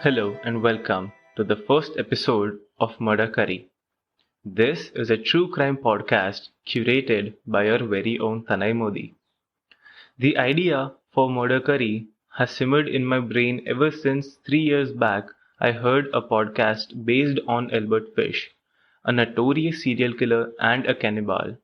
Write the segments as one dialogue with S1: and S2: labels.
S1: Hello and welcome to the first episode of Murder Curry. This is a true crime podcast curated by your very own Tanay Modi. The idea for Murder Curry has simmered in my brain ever since 3 years back I heard a podcast based on Albert Fish, a notorious serial killer and a cannibal.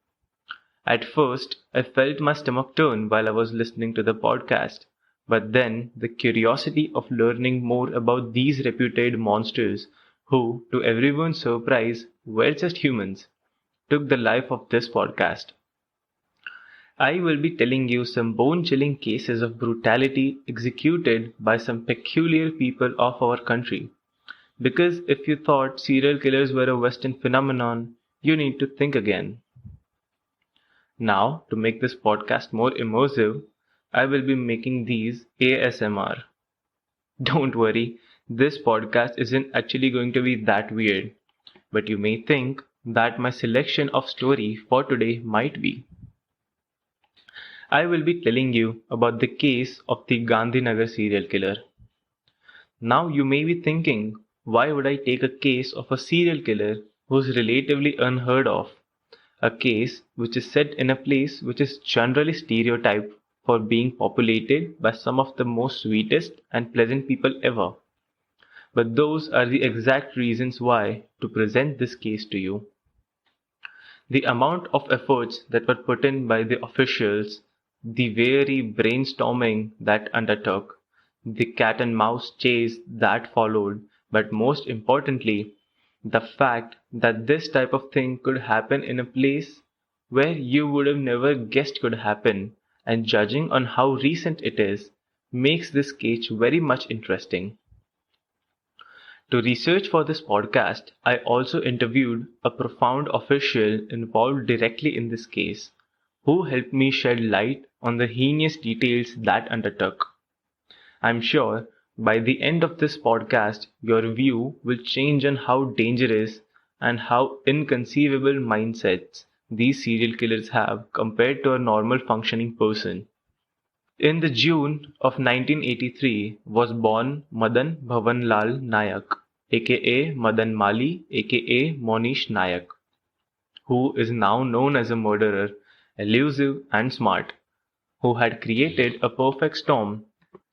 S1: At first, I felt my stomach turn while I was listening to the podcast, but then the curiosity of learning more about these reputed monsters, who, to everyone's surprise, were just humans, took the life of this podcast. I will be telling you some bone chilling cases of brutality executed by some peculiar people of our country. Because if you thought serial killers were a Western phenomenon, you need to think again. Now, to make this podcast more immersive, I will be making these ASMR. Don't worry, this podcast isn't actually going to be that weird, but you may think that my selection of story for today might be. I will be telling you about the case of the Gandhinagar serial killer. Now you may be thinking, why would I take a case of a serial killer who's relatively unheard of? A case which is set in a place which is generally stereotyped for being populated by some of the most sweetest and pleasant people ever. But those are the exact reasons why to present this case to you. The amount of efforts that were put in by the officials, the weary brainstorming that undertook, the cat and mouse chase that followed, but most importantly, the fact that this type of thing could happen in a place where you would have never guessed could happen, and judging on how recent it is, makes this case very much interesting. To research for this podcast, I also interviewed a profound official involved directly in this case, who helped me shed light on the heinous details that undertook. I'm sure by the end of this podcast, your view will change on how dangerous and how inconceivable mindsets these serial killers have compared to a normal functioning person. In the June of 1983 was born Madan Bhavanlal Nayak, aka Madan Mali, aka Monish Nayak, who is now known as a murderer, elusive and smart, who had created a perfect storm,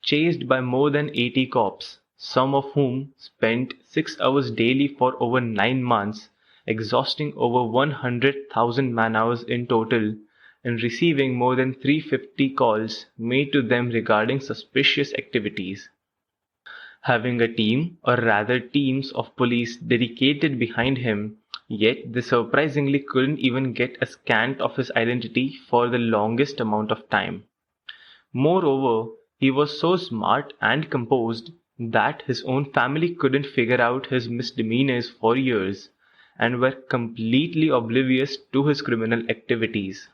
S1: chased by more than 80 cops, some of whom spent 6 hours daily for over 9 months, exhausting over 100,000 man-hours in total, and receiving more than 350 calls made to them regarding suspicious activities. Having a team, or rather teams of police dedicated behind him, yet they surprisingly couldn't even get a scant of his identity for the longest amount of time. Moreover, he was so smart and composed that his own family couldn't figure out his misdemeanors for years and were completely oblivious to his criminal activities.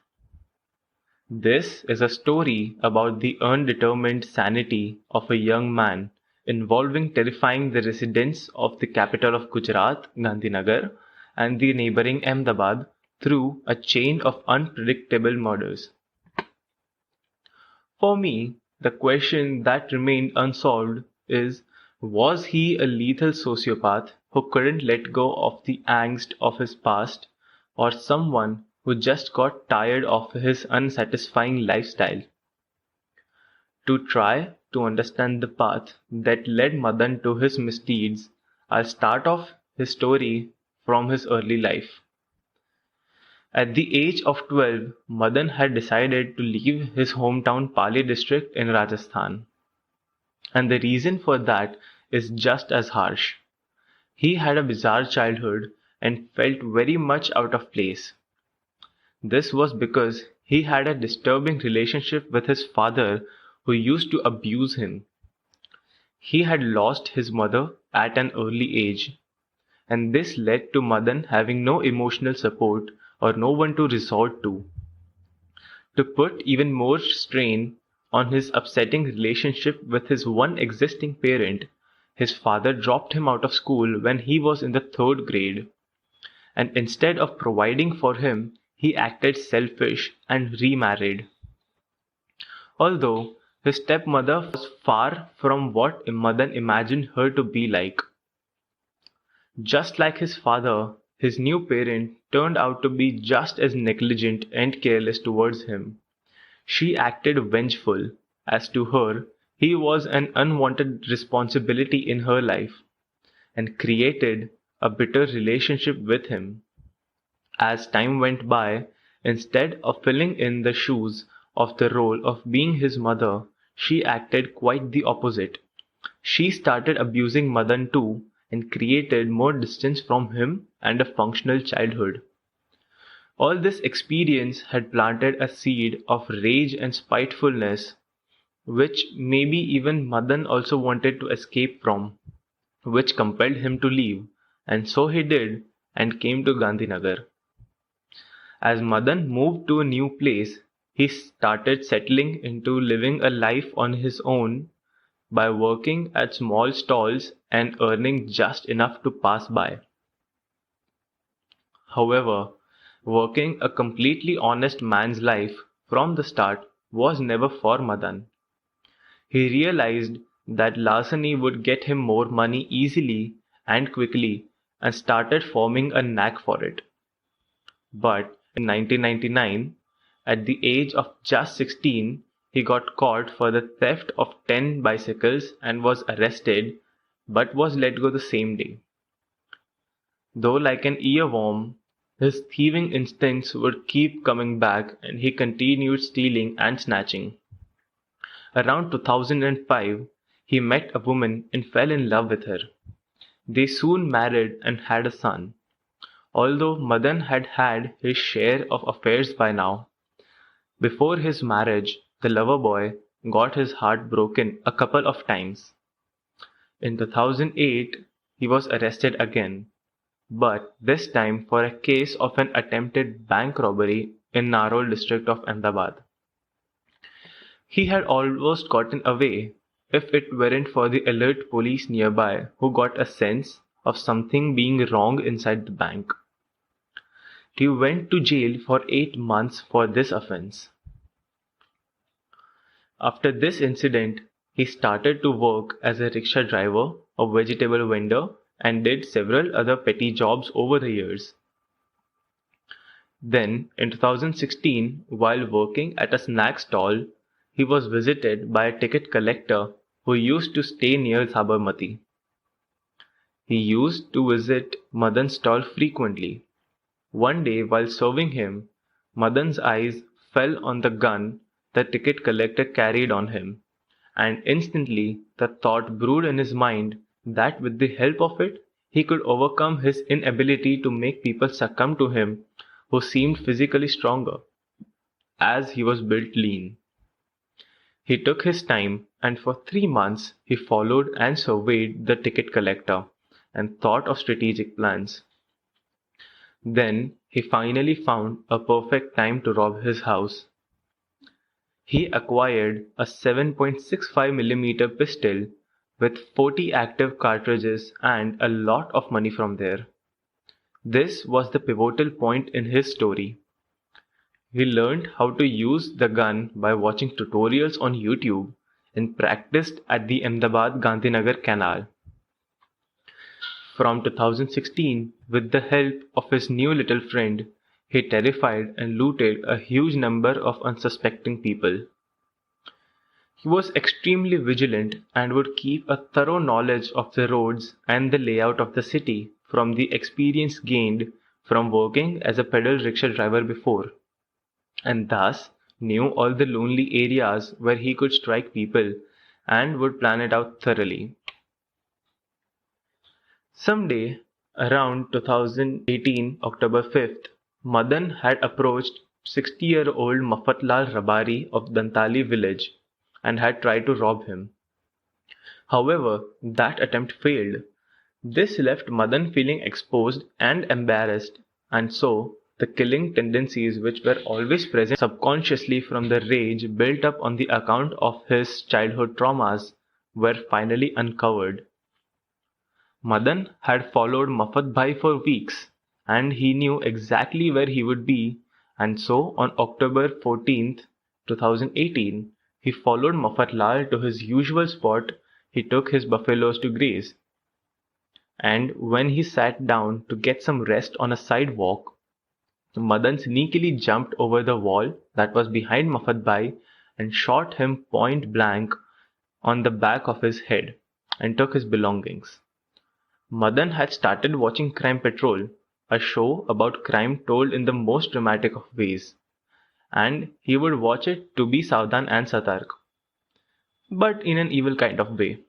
S1: This is a story about the undetermined sanity of a young man involving terrifying the residents of the capital of Gujarat, Gandhinagar, and the neighboring Ahmedabad through a chain of unpredictable murders. For me, the question that remained unsolved is, was he a lethal sociopath who couldn't let go of the angst of his past, or someone who just got tired of his unsatisfying lifestyle? To try to understand the path that led Madan to his misdeeds, I'll start off his story from his early life. At the age of 12, Madan had decided to leave his hometown Pali district in Rajasthan. And the reason for that is just as harsh. He had a bizarre childhood and felt very much out of place. This was because he had a disturbing relationship with his father, who used to abuse him. He had lost his mother at an early age, and this led to Madan having no emotional support or no one to resort to. To put even more strain on his upsetting relationship with his one existing parent, his father dropped him out of school when he was in the third grade, and instead of providing for him, he acted selfish and remarried. Although His stepmother was far from what Madan imagined her to be like. Just like his father, his new parent turned out to be just as negligent and careless towards him. She acted vengeful, as to her, he was an unwanted responsibility in her life, and created a bitter relationship with him. As time went by, instead of filling in the shoes of the role of being his mother, she acted quite the opposite. She started abusing Madan too and created more distance from him and a functional childhood. All this experience had planted a seed of rage and spitefulness, which maybe even Madan also wanted to escape from, which compelled him to leave, and so he did and came to Gandhinagar. As Madan moved to a new place, he started settling into living a life on his own by working at small stalls and earning just enough to pass by. However, working a completely honest man's life from the start was never for Madan. He realized that larceny would get him more money easily and quickly and started forming a knack for it. But in 1999, at the age of just 16, he got caught for the theft of 10 bicycles and was arrested, but was let go the same day. Though like an earworm, his thieving instincts would keep coming back and he continued stealing and snatching. Around 2005, he met a woman and fell in love with her. They soon married and had a son. Although Madan had had his share of affairs by now, before his marriage, the lover boy got his heart broken a couple of times. In 2008, he was arrested again, but this time for a case of an attempted bank robbery in Narol district of Ahmedabad. He had almost gotten away if it weren't for the alert police nearby who got a sense of something being wrong inside the bank. He went to jail for 8 months for this offense. After this incident, he started to work as a rickshaw driver, a vegetable vendor, and did several other petty jobs over the years. Then, in 2016, while working at a snack stall, he was visited by a ticket collector who used to stay near Sabarmati. He used to visit Madan's stall frequently. One day, while serving him, Madan's eyes fell on the gun the ticket collector carried on him, and instantly the thought brewed in his mind that with the help of it, he could overcome his inability to make people succumb to him who seemed physically stronger, as he was built lean. He took his time, and for 3 months he followed and surveyed the ticket collector and thought of strategic plans. Then he finally found a perfect time to rob his house. He acquired a 7.65mm pistol with 40 active cartridges and a lot of money from there. This was the pivotal point in his story. He learned how to use the gun by watching tutorials on YouTube and practiced at the Ahmedabad Gandhinagar Canal. From 2016, with the help of his new little friend, he terrified and looted a huge number of unsuspecting people. He was extremely vigilant and would keep a thorough knowledge of the roads and the layout of the city from the experience gained from working as a pedal rickshaw driver before, and thus knew all the lonely areas where he could strike people and would plan it out thoroughly. Someday, around 2018 October 5th, Madan had approached 60-year-old Mafatlal Rabari of Dantali village and had tried to rob him. However, that attempt failed. This left Madan feeling exposed and embarrassed, and so the killing tendencies which were always present subconsciously from the rage built up on the account of his childhood traumas were finally uncovered. Madan had followed Mafat Bhai for weeks, and he knew exactly where he would be, and so on October 14th, 2018, he followed Mafatlal to his usual spot he took his buffaloes to graze. And when he sat down to get some rest on a sidewalk, Madan sneakily jumped over the wall that was behind Mafatbai and shot him point blank on the back of his head and took his belongings. Madan had started watching Crime Patrol, a show about crime told in the most dramatic of ways, and he would watch it to be Savdhan and Satark, but in an evil kind of way.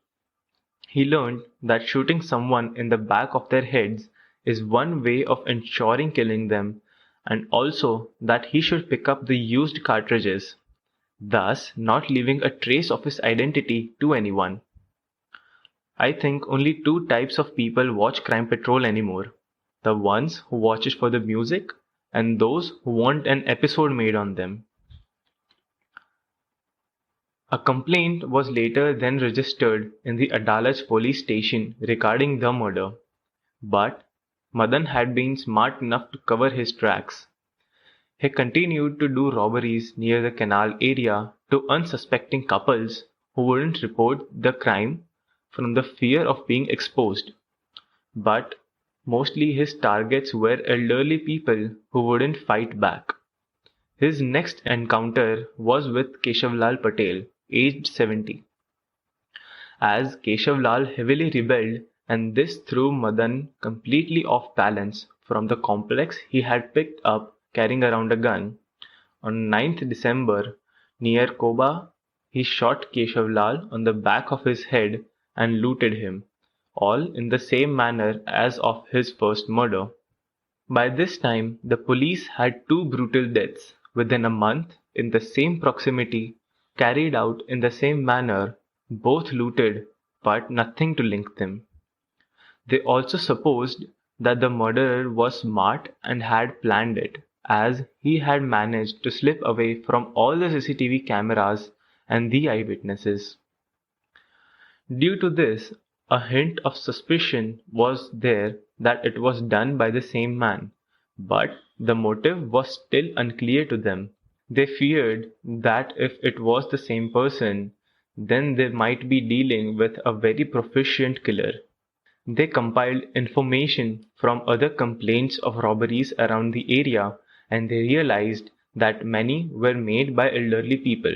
S1: He learned that shooting someone in the back of their heads is one way of ensuring killing them, and also that he should pick up the used cartridges, thus not leaving a trace of his identity to anyone. I think only two types of people watch Crime Patrol anymore: the ones who watch it for the music and those who want an episode made on them. A complaint was later then registered in the Adalaj police station regarding the murder, but Madan had been smart enough to cover his tracks. He continued to do robberies near the canal area to unsuspecting couples who wouldn't report the crime from the fear of being exposed. But mostly his targets were elderly people who wouldn't fight back. His next encounter was with Keshavlal Patel, aged 70. As Keshavlal heavily rebelled, and this threw Madan completely off balance from the complex he had picked up carrying around a gun. On 9th December, near Koba, he shot Keshavlal on the back of his head and looted him, all in the same manner as of his first murder. By this time, the police had two brutal deaths within a month in the same proximity, carried out in the same manner, both looted, but nothing to link them. They also supposed that the murderer was smart and had planned it, as he had managed to slip away from all the CCTV cameras and the eyewitnesses. Due to this, a hint of suspicion was there that it was done by the same man, but the motive was still unclear to them. They feared that if it was the same person, then they might be dealing with a very proficient killer. They compiled information from other complaints of robberies around the area, and they realized that many were made by elderly people,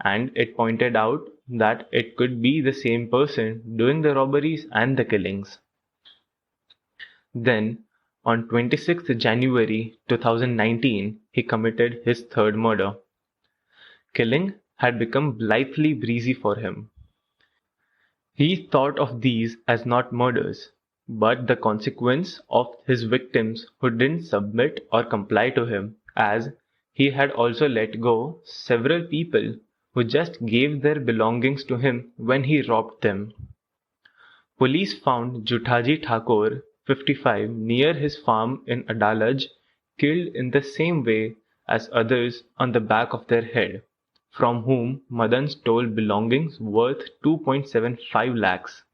S1: and it pointed out that it could be the same person doing the robberies and the killings. Then, on 26th January 2019, he committed his third murder. Killing had become blithely breezy for him. He thought of these as not murders, but the consequence of his victims who didn't submit or comply to him, as he had also let go several people who just gave their belongings to him when he robbed them. Police found Juthaji Thakur, 55, near his farm in Adalaj, killed in the same way as others on the back of their head, from whom Madan stole belongings worth 2.75 lakhs.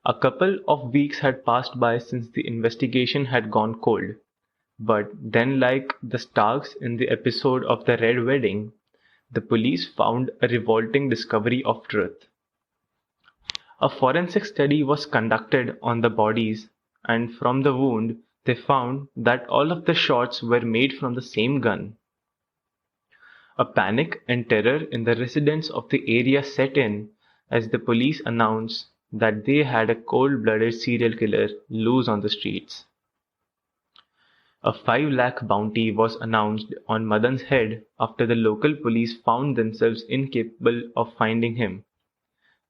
S1: A couple of weeks had passed by since the investigation had gone cold, but then, like the Starks in the episode of the Red Wedding, the police found a revolting discovery of truth. A forensic study was conducted on the bodies, and from the wound, they found that all of the shots were made from the same gun. A panic and terror in the residents of the area set in as the police announced that they had a cold-blooded serial killer loose on the streets. A 5 lakh bounty was announced on Madan's head after the local police found themselves incapable of finding him.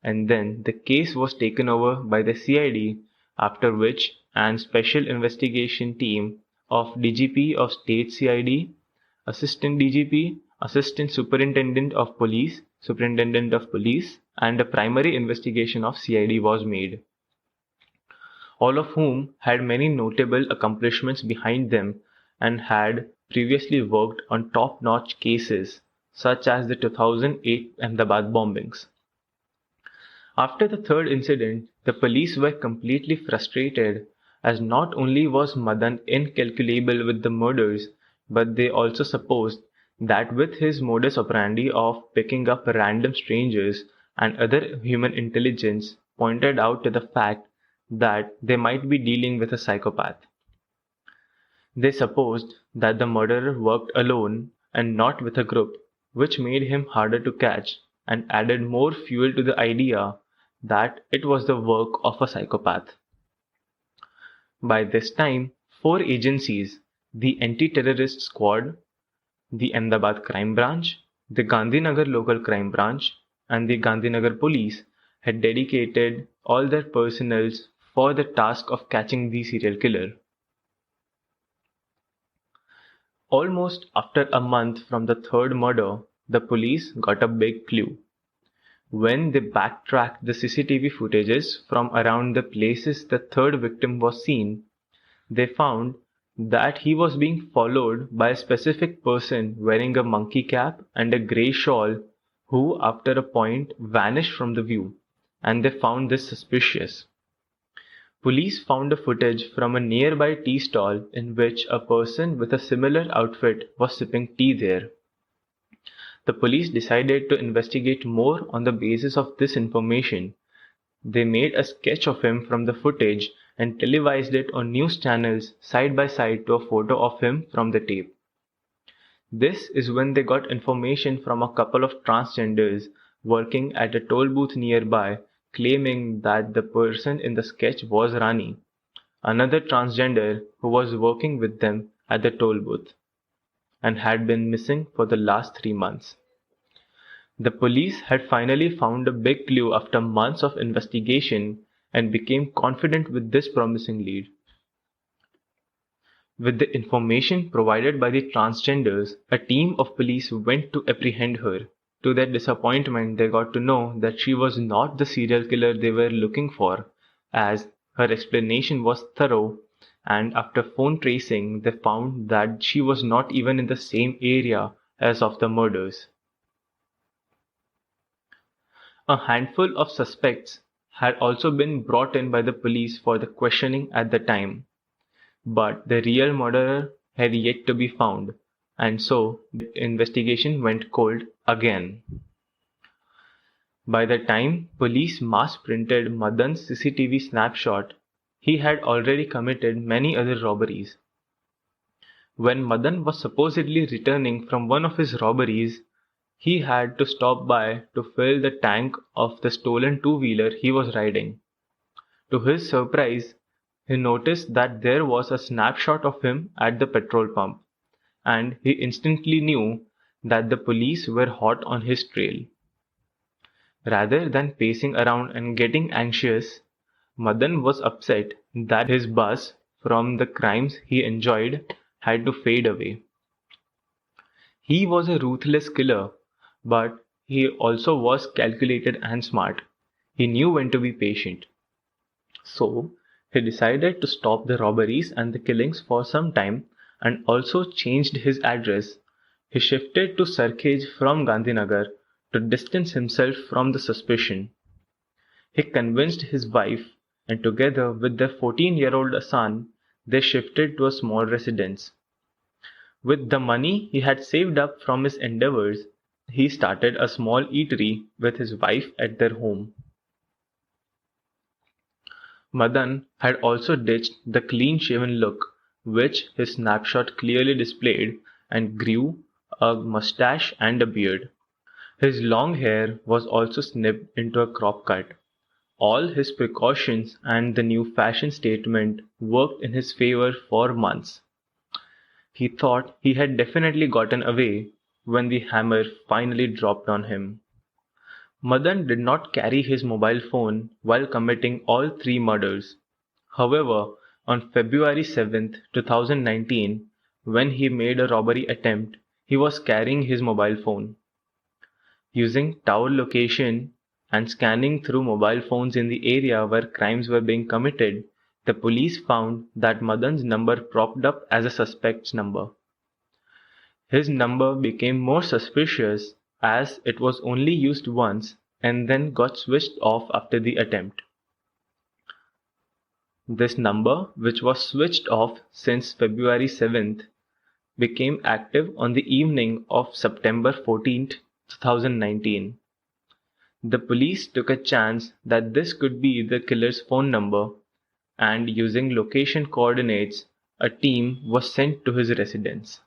S1: And then the case was taken over by the CID, after which an special investigation team of DGP of State CID, Assistant DGP, Assistant Superintendent of Police, Superintendent of Police, and a primary investigation of CID was made, all of whom had many notable accomplishments behind them and had previously worked on top-notch cases such as the 2008 Ahmedabad bombings. After the third incident, the police were completely frustrated, as not only was Madan incalculable with the murders, but they also supposed that with his modus operandi of picking up random strangers and other human intelligence pointed out to the fact that they might be dealing with a psychopath. They supposed that the murderer worked alone and not with a group, which made him harder to catch and added more fuel to the idea that it was the work of a psychopath. By this time, four agencies, the Anti-Terrorist Squad, the Ahmedabad Crime Branch, the Gandhinagar Local Crime Branch, and the Gandhinagar Police had dedicated all their personnel for the task of catching the serial killer. Almost after a month from the third murder, the police got a big clue. When they backtracked the CCTV footages from around the places the third victim was seen, they found that he was being followed by a specific person wearing a monkey cap and a grey shawl who, after a point, vanished from the view, and they found this suspicious. Police found a footage from a nearby tea stall in which a person with a similar outfit was sipping tea there. The police decided to investigate more on the basis of this information. They made a sketch of him from the footage and televised it on news channels side by side to a photo of him from the tape. This is when they got information from a couple of transgenders working at a toll booth nearby, claiming that the person in the sketch was Rani, another transgender who was working with them at the toll booth and had been missing for the last 3 months. The police had finally found a big clue after months of investigation and became confident with this promising lead. With the information provided by the transgenders, a team of police went to apprehend her. To their disappointment, they got to know that she was not the serial killer they were looking for, as her explanation was thorough, and after phone tracing, they found that she was not even in the same area as of the murders. A handful of suspects had also been brought in by the police for the questioning at the time, but the real murderer had yet to be found, and so the investigation went cold again. By the time police mass printed Madan's CCTV snapshot, he had already committed many other robberies. When Madan was supposedly returning from one of his robberies, he had to stop by to fill the tank of the stolen two-wheeler he was riding. To his surprise, he noticed that there was a snapshot of him at the petrol pump, and he instantly knew that the police were hot on his trail. Rather than pacing around and getting anxious, Madan was upset that his buzz from the crimes he enjoyed had to fade away. He was a ruthless killer, but he also was calculated and smart. He knew when to be patient. So, he decided to stop the robberies and the killings for some time and also changed his address. He shifted to Sarkhej from Gandhinagar to distance himself from the suspicion. He convinced his wife, and together with their 14-year-old son, they shifted to a small residence. With the money he had saved up from his endeavors, he started a small eatery with his wife at their home. Madan had also ditched the clean-shaven look, which his snapshot clearly displayed, and grew a mustache and a beard. His long hair was also snipped into a crop cut. All his precautions and the new fashion statement worked in his favor for months. He thought he had definitely gotten away when the hammer finally dropped on him. Madan did not carry his mobile phone while committing all three murders. However, on February 7th, 2019, when he made a robbery attempt, he was carrying his mobile phone. Using tower location and scanning through mobile phones in the area where crimes were being committed, the police found that Madan's number propped up as a suspect's number. His number became more suspicious as it was only used once and then got switched off after the attempt. This number, which was switched off since February 7th, became active on the evening of September 14th, 2019. The police took a chance that this could be the killer's phone number, and using location coordinates, a team was sent to his residence.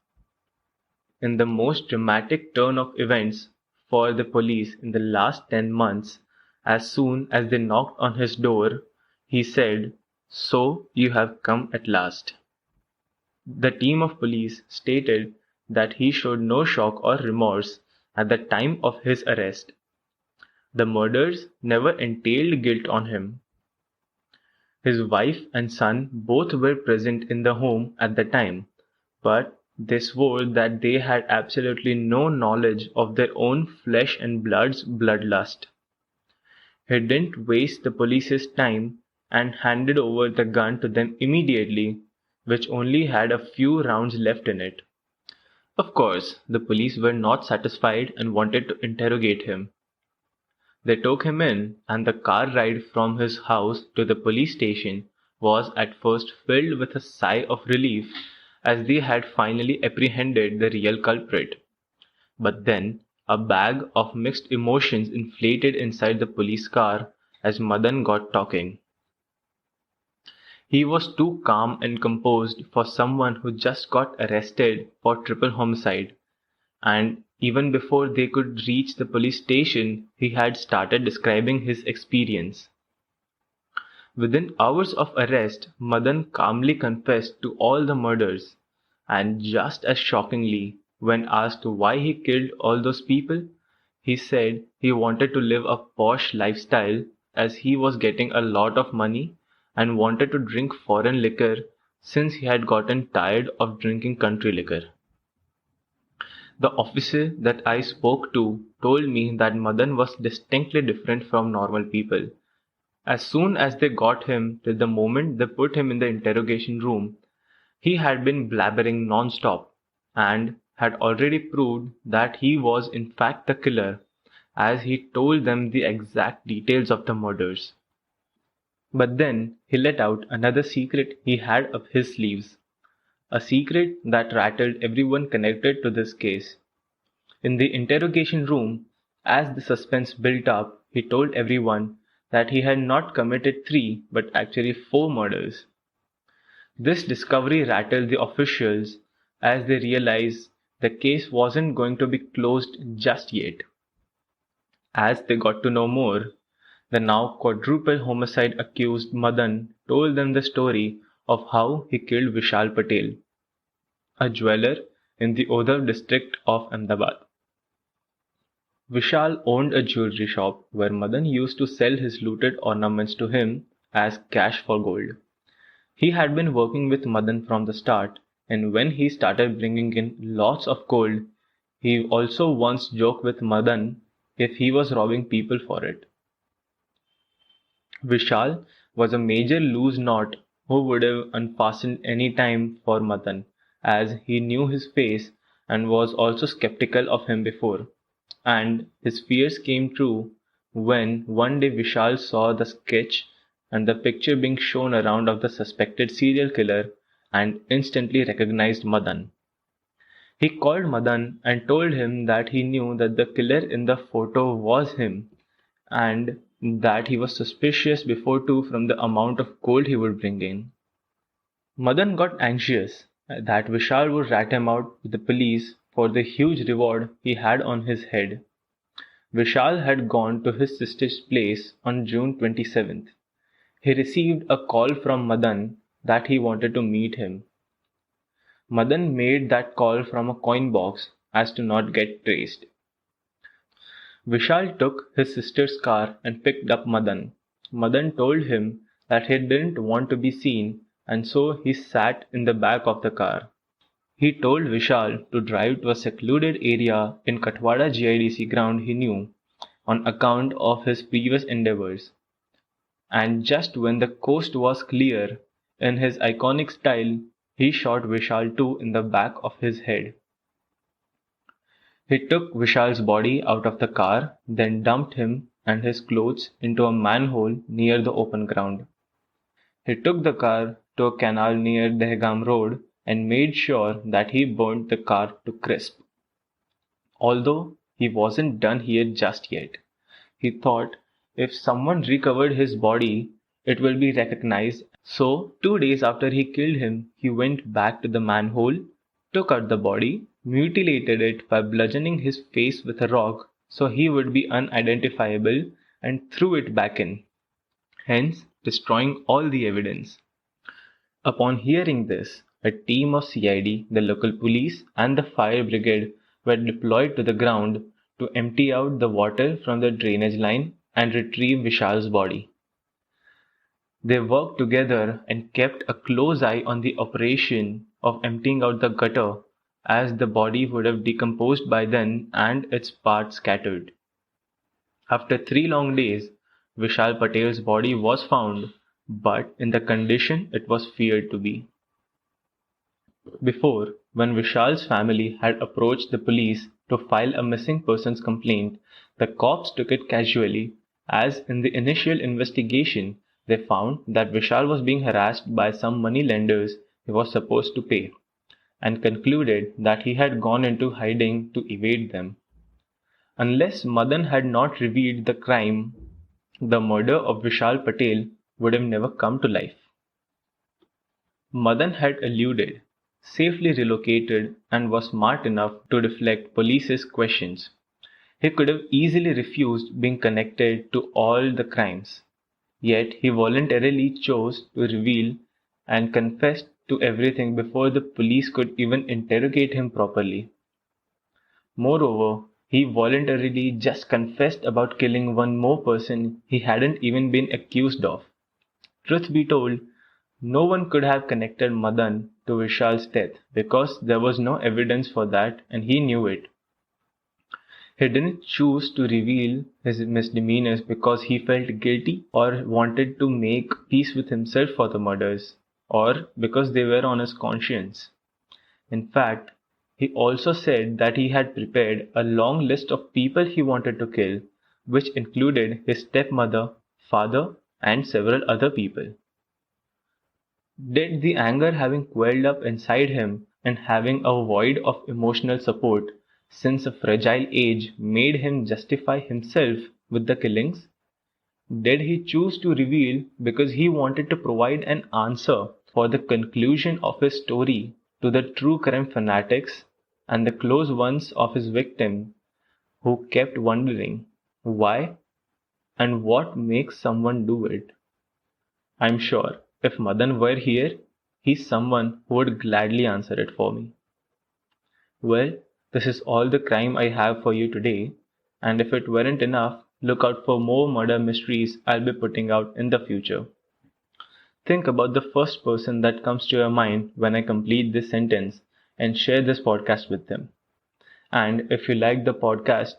S1: In the most dramatic turn of events for the police in the last 10 months, as soon as they knocked on his door, he said, "So you have come at last." The team of police stated that he showed no shock or remorse at the time of his arrest. The murders never entailed guilt on him. His wife and son both were present in the home at the time, but they swore that they had absolutely no knowledge of their own flesh and blood's bloodlust. He didn't waste the police's time and handed over the gun to them immediately, which only had a few rounds left in it. Of course, the police were not satisfied and wanted to interrogate him. They took him in, and the car ride from his house to the police station was at first filled with a sigh of relief as they had finally apprehended the real culprit. But then a bag of mixed emotions inflated inside the police car as Madan got talking. He was too calm and composed for someone who just got arrested for triple homicide, and even before they could reach the police station, he had started describing his experience. Within hours of arrest, Madan calmly confessed to all the murders, and just as shockingly, when asked why he killed all those people, he said he wanted to live a posh lifestyle as he was getting a lot of money and wanted to drink foreign liquor since he had gotten tired of drinking country liquor. The officer that I spoke to told me that Madan was distinctly different from normal people. As soon as they got him till the moment they put him in the interrogation room, he had been blabbering non-stop and had already proved that he was in fact the killer, as he told them the exact details of the murders. But then he let out another secret he had up his sleeves, a secret that rattled everyone connected to this case. In the interrogation room, as the suspense built up, he told everyone that he had not committed 3 but actually 4 murders. This discovery rattled the officials as they realized the case wasn't going to be closed just yet. As they got to know more, the now quadruple homicide accused Madan told them the story of how he killed Vishal Patel, a jeweler in the Odhav district of Ahmedabad. Vishal owned a jewelry shop where Madan used to sell his looted ornaments to him as cash for gold. He had been working with Madan from the start, and when he started bringing in lots of gold, he also once joked with Madan if he was robbing people for it. Vishal was a major loose knot who would have unfastened any time for Madan, as he knew his face and was also skeptical of him before. And his fears came true when one day Vishal saw the sketch and the picture being shown around of the suspected serial killer and instantly recognized Madan. He called Madan and told him that he knew that the killer in the photo was him and that he was suspicious before too from the amount of gold he would bring in. Madan got anxious that Vishal would rat him out with the police for the huge reward he had on his head. Vishal had gone to his sister's place on June 27th. He received a call from Madan that he wanted to meet him. Madan made that call from a coin box as to not get traced. Vishal took his sister's car and picked up Madan. Madan told him that he didn't want to be seen, and so he sat in the back of the car. He told Vishal to drive to a secluded area in Katwada GIDC ground he knew on account of his previous endeavors. And just when the coast was clear, in his iconic style, he shot Vishal too in the back of his head. He took Vishal's body out of the car, then dumped him and his clothes into a manhole near the open ground. He took the car to a canal near Dehgam Road and made sure that he burnt the car to crisp. Although he wasn't done here just yet. He thought if someone recovered his body, it will be recognized. So, 2 days after he killed him, he went back to the manhole, took out the body, mutilated it by bludgeoning his face with a rock so he would be unidentifiable, and threw it back in, hence destroying all the evidence. Upon hearing this, a team of CID, the local police, and the fire brigade were deployed to the ground to empty out the water from the drainage line and retrieve Vishal's body. They worked together and kept a close eye on the operation of emptying out the gutter, as the body would have decomposed by then and its parts scattered. After 3 long days, Vishal Patel's body was found, but in the condition it was feared to be. Before, when Vishal's family had approached the police to file a missing persons complaint, the cops took it casually, as in the initial investigation they found that Vishal was being harassed by some money lenders he was supposed to pay, and concluded that he had gone into hiding to evade them. Unless Madan had not revealed the crime, the murder of Vishal Patel would have never come to life. Madan had eluded, safely relocated, and was smart enough to deflect police's questions. He could have easily refused being connected to all the crimes. Yet he voluntarily chose to reveal and confessed to everything before the police could even interrogate him properly. Moreover, he voluntarily just confessed about killing one more person he hadn't even been accused of. Truth be told, no one could have connected Madan to Vishal's death because there was no evidence for that and he knew it. He didn't choose to reveal his misdemeanors because he felt guilty or wanted to make peace with himself for the murders, or because they were on his conscience. In fact, he also said that he had prepared a long list of people he wanted to kill, which included his stepmother, father, and several other people. Did the anger having quelled up inside him and having a void of emotional support since a fragile age made him justify himself with the killings? Did he choose to reveal because he wanted to provide an answer for the conclusion of his story to the true crime fanatics and the close ones of his victim who kept wondering why and what makes someone do it? I'm sure if Madan were here, he's someone who would gladly answer it for me. Well, this is all the crime I have for you today, and if it weren't enough, look out for more murder mysteries I'll be putting out in the future. Think about the first person that comes to your mind when I complete this sentence and share this podcast with them. And if you like the podcast,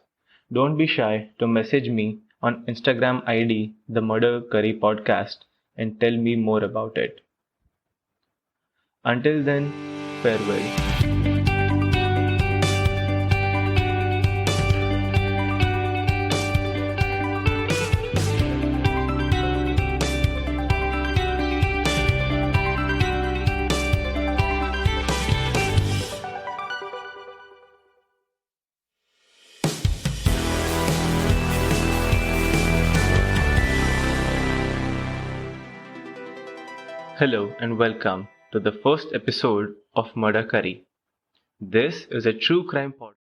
S1: don't be shy to message me on Instagram ID The Murder Curry Podcast and tell me more about it. Until then, farewell. Hello and welcome to the first episode of Murder Curry. This is a true crime podcast.